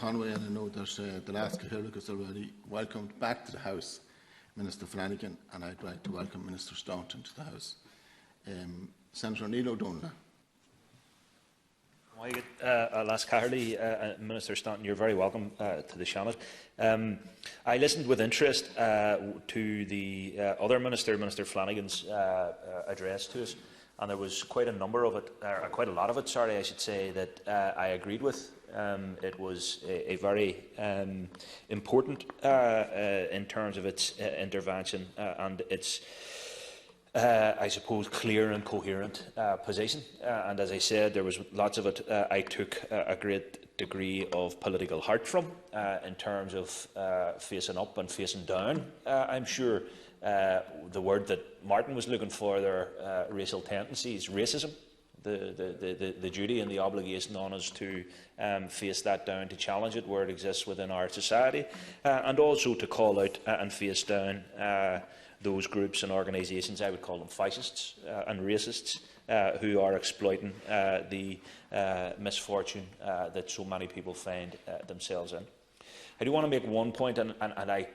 Conway, and I know that the last Cahill has already welcomed back to the House Minister Flanagan, and I'd like to welcome Minister Staunton to the House. Senator Neil O'Donnell. Last Cahill, Minister Staunton, you're very welcome to the Seanad. I listened with interest to the other Minister, Minister Flanagan's address to us, and there was quite a number of it, or quite a lot of it, sorry, I should say, that I agreed with. It was a very important in terms of its intervention and its, I suppose, clear and coherent position. And as I said, there was lots of it I took a great degree of political heart from in terms of facing up and facing down. I'm sure the word that Martin was looking for there, racial tendencies, racism. The duty and the obligation on us to face that down, to challenge it where it exists within our society, and also to call out and face down those groups and organisations, I would call them fascists and racists, who are exploiting the misfortune that so many people find themselves in. I do want to make one point, and I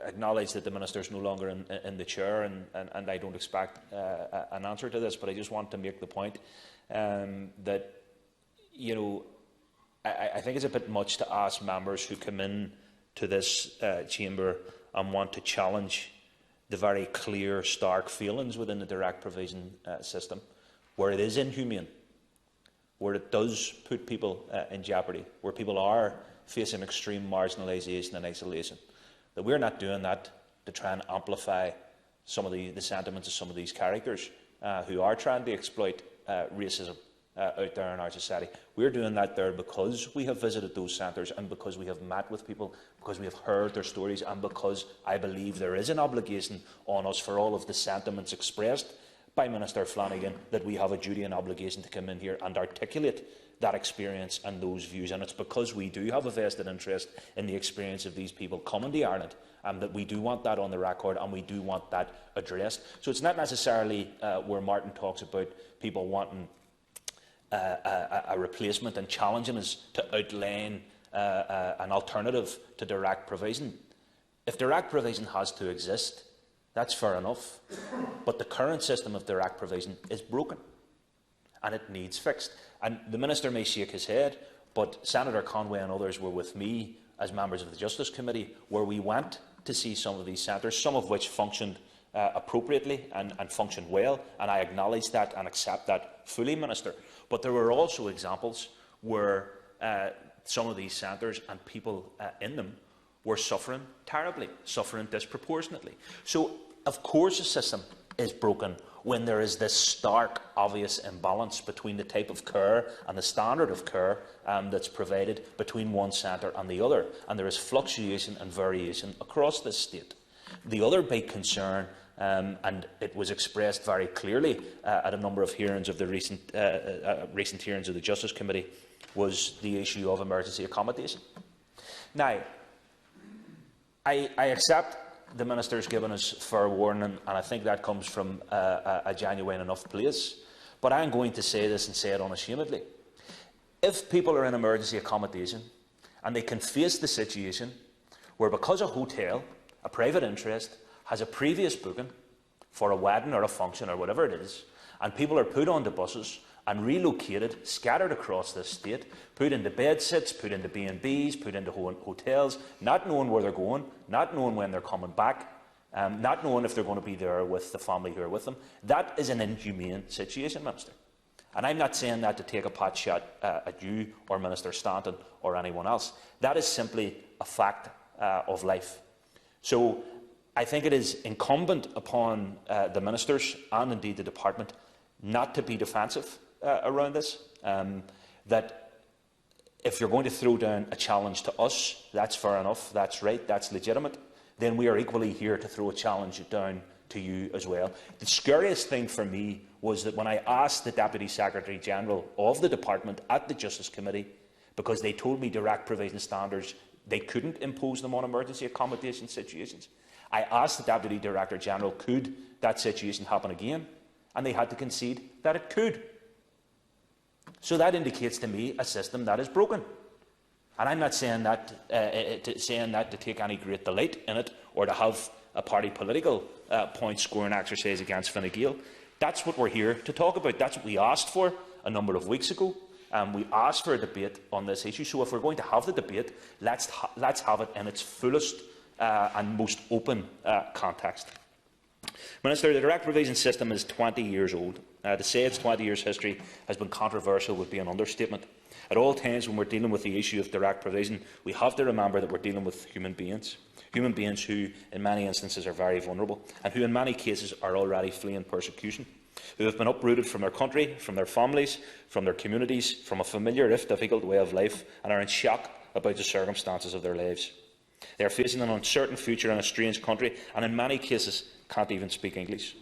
acknowledge that the Minister is no longer in the chair, and I don't expect an answer to this, but I just want to make the point that, you know, I think it's a bit much to ask members who come in to this chamber and want to challenge the very clear, stark feelings within the direct provision system, where it is inhumane, where it does put people in jeopardy, where people are facing extreme marginalisation and isolation. That we're not doing that to try and amplify some of the sentiments of some of these characters who are trying to exploit racism out there in our society. We're doing that there because we have visited those centres, and because we have met with people, because we have heard their stories, and because I believe there is an obligation on us for all of the sentiments expressed by Minister Flanagan, that we have a duty and obligation to come in here and articulate that experience and those views. And it's because we do have a vested interest in the experience of these people coming to Ireland, and that we do want that on the record, and we do want that addressed. So it's not necessarily where Martin talks about people wanting a replacement and challenging us to outline an alternative to direct provision. If direct provision has to exist, that's fair enough. But the current system of direct provision is broken, and it needs fixed. And the Minister may shake his head, but Senator Conway and others were with me as members of the Justice Committee, where we went to see some of these centres, some of which functioned appropriately and functioned well, and I acknowledge that and accept that fully, Minister. But there were also examples where some of these centres and people in them were suffering terribly, suffering disproportionately. So, of course, the system is broken when there is this stark, obvious imbalance between the type of care and the standard of care that's provided between one centre and the other, and there is fluctuation and variation across this state. The other big concern, and it was expressed very clearly at a number of hearings of the recent hearings of the Justice Committee, was the issue of emergency accommodation. Now, I accept the Minister's given us fair warning, and I think that comes from a genuine enough place. But I'm going to say this, and say it unashamedly. If people are in emergency accommodation and they can face the situation where, because a hotel, a private interest, has a previous booking for a wedding or a function or whatever it is, and people are put onto buses and relocated, scattered across this state, put into bed-sits, put into B&Bs, put into hotels, not knowing where they're going, not knowing when they're coming back, not knowing if they're going to be there with the family who are with them. That is an inhumane situation, Minister. And I'm not saying that to take a pot shot at you or Minister Staunton or anyone else. That is simply a fact of life. So I think it is incumbent upon the Ministers and indeed the Department not to be defensive around this, that if you're going to throw down a challenge to us, that's fair enough, that's right, that's legitimate, then we are equally here to throw a challenge down to you as well. The scariest thing for me was that when I asked the Deputy Secretary-General of the Department at the Justice Committee, because they told me direct provision standards, they couldn't impose them on emergency accommodation situations, I asked the Deputy Director-General, could that situation happen again? And they had to concede that it could. So that indicates to me a system that is broken. And I'm not saying that, to take any great delight in it or to have a party political point-scoring exercise against Fine Gael. That's what we're here to talk about. That's what we asked for a number of weeks ago. We asked for a debate on this issue. So if we're going to have the debate, let's have it in its fullest and most open context. Minister, the direct provision system is 20 years old. To say its 20 years history has been controversial would be an understatement. At all times when we're dealing with the issue of direct provision, we have to remember that we're dealing with human beings who in many instances are very vulnerable and who in many cases are already fleeing persecution, who have been uprooted from their country, from their families, from their communities, from a familiar if difficult way of life, and are in shock about the circumstances of their lives. They are facing an uncertain future in a strange country and in many cases can't even speak English.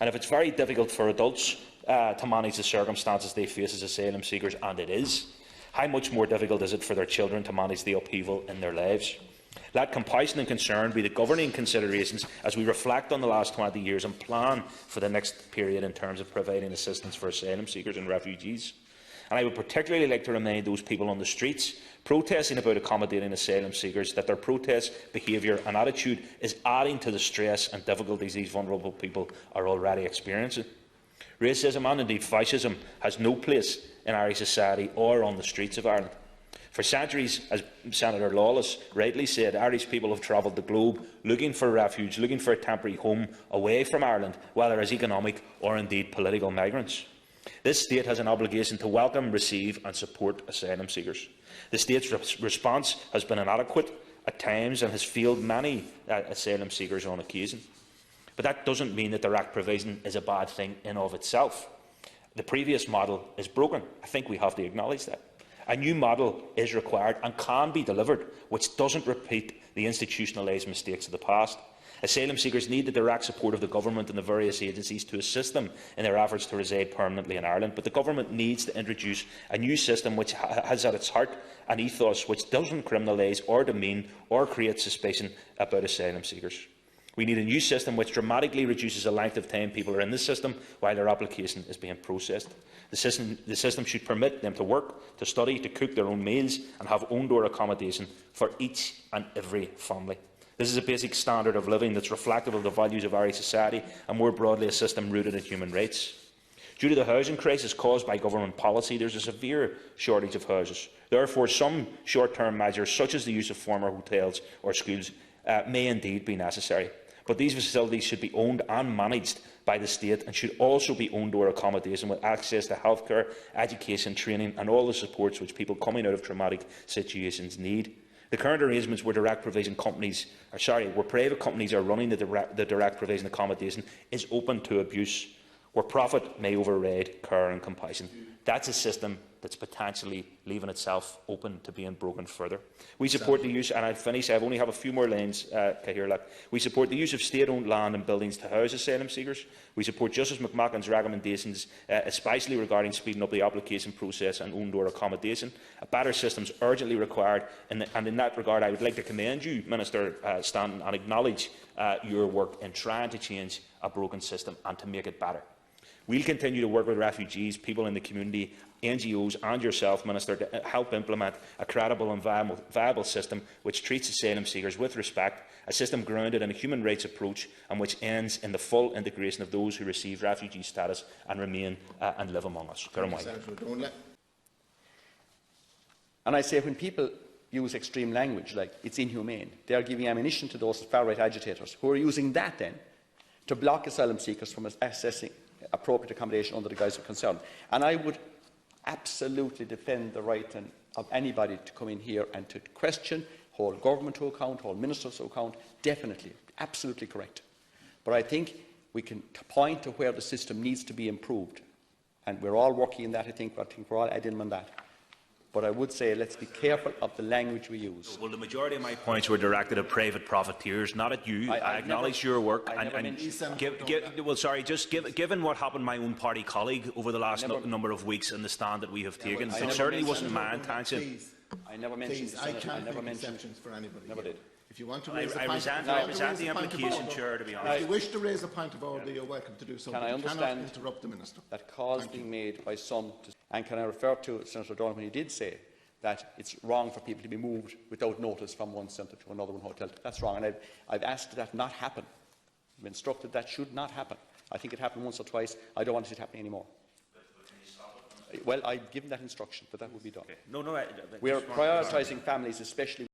And if it's very difficult for adults to manage the circumstances they face as asylum seekers, and it is, how much more difficult is it for their children to manage the upheaval in their lives? Let compassion and concern be the governing considerations as we reflect on the last 20 years and plan for the next period in terms of providing assistance for asylum seekers and refugees. And I would particularly like to remind those people on the streets protesting about accommodating asylum seekers that their protest behaviour and attitude is adding to the stress and difficulties these vulnerable people are already experiencing. Racism and indeed fascism has no place in Irish society or on the streets of Ireland. For centuries, as Senator Lawless rightly said, Irish people have travelled the globe looking for refuge, looking for a temporary home away from Ireland, whether as economic or indeed political migrants. This state has an obligation to welcome, receive and support asylum seekers. The state's response has been inadequate at times and has failed many asylum seekers on occasion. But that doesn't mean that direct provision is a bad thing in of itself. The previous model is broken. I think we have to acknowledge that. A new model is required and can be delivered, which doesn't repeat the institutionalised mistakes of the past. Asylum seekers need the direct support of the government and the various agencies to assist them in their efforts to reside permanently in Ireland, but the government needs to introduce a new system which has at its heart an ethos which doesn't criminalise or demean or create suspicion about asylum seekers. We need a new system which dramatically reduces the length of time people are in the system while their application is being processed. The system should permit them to work, to study, to cook their own meals and have own-door accommodation for each and every family. This is a basic standard of living that is reflective of the values of Irish society and, more broadly, a system rooted in human rights. Due to the housing crisis caused by government policy, there is a severe shortage of houses. Therefore, some short-term measures, such as the use of former hotels or schools, may indeed be necessary. But these facilities should be owned and managed by the state and should also be own-door accommodation with access to healthcare, education, training and all the supports which people coming out of traumatic situations need. The current arrangements where private companies are running the direct provision accommodation is open to abuse, where profit may override care and compassion. That's a system that's potentially leaving itself open to being broken further. We support the use, and I'll finish, I only have a few more lines, Cahirla. We support the use of state-owned land and buildings to house asylum seekers. We support Justice McMahon's recommendations, especially regarding speeding up the application process and own-door accommodation. A better system is urgently required, and in that regard I would like to commend you, Minister Stanton, and acknowledge your work in trying to change a broken system and to make it better. We will continue to work with refugees, people in the community, NGOs and yourself, Minister, to help implement a credible and viable system which treats asylum seekers with respect, a system grounded in a human rights approach and which ends in the full integration of those who receive refugee status and remain and live among us. And I say, when people use extreme language like it's inhumane, they are giving ammunition to those far-right agitators who are using that then to block asylum seekers from accessing appropriate accommodation under the guise of concern. And I would absolutely defend the right of anybody to come in here and to question, hold government to account, hold ministers to account. Definitely, absolutely correct. But I think we can point to where the system needs to be improved, and we're all working in that. I think we're all adding on that. But I would say let's be careful of the language we use. Well, the majority of my points were directed at private profiteers, not at you. I acknowledge your work. Given what happened to my own party colleague over the last number of weeks and the stand that we have taken, it certainly wasn't my intention. Please, I never mentioned. I can't make exceptions for anybody. Never did. If you want to raise I resent the implication, Chair, to be honest. If you wish to raise a point of order, you're welcome to do so. Can I understand interrupt the Minister? That calls being made by some, and can I refer to Senator Doran when he did say that it's wrong for people to be moved without notice from one centre to another one hotel. That's wrong, and I've asked that not happen. I've instructed that should not happen. I think it happened once or twice. I don't want it happening anymore. Well, I've given that instruction that that will be done. Okay. No, we are prioritising families, especially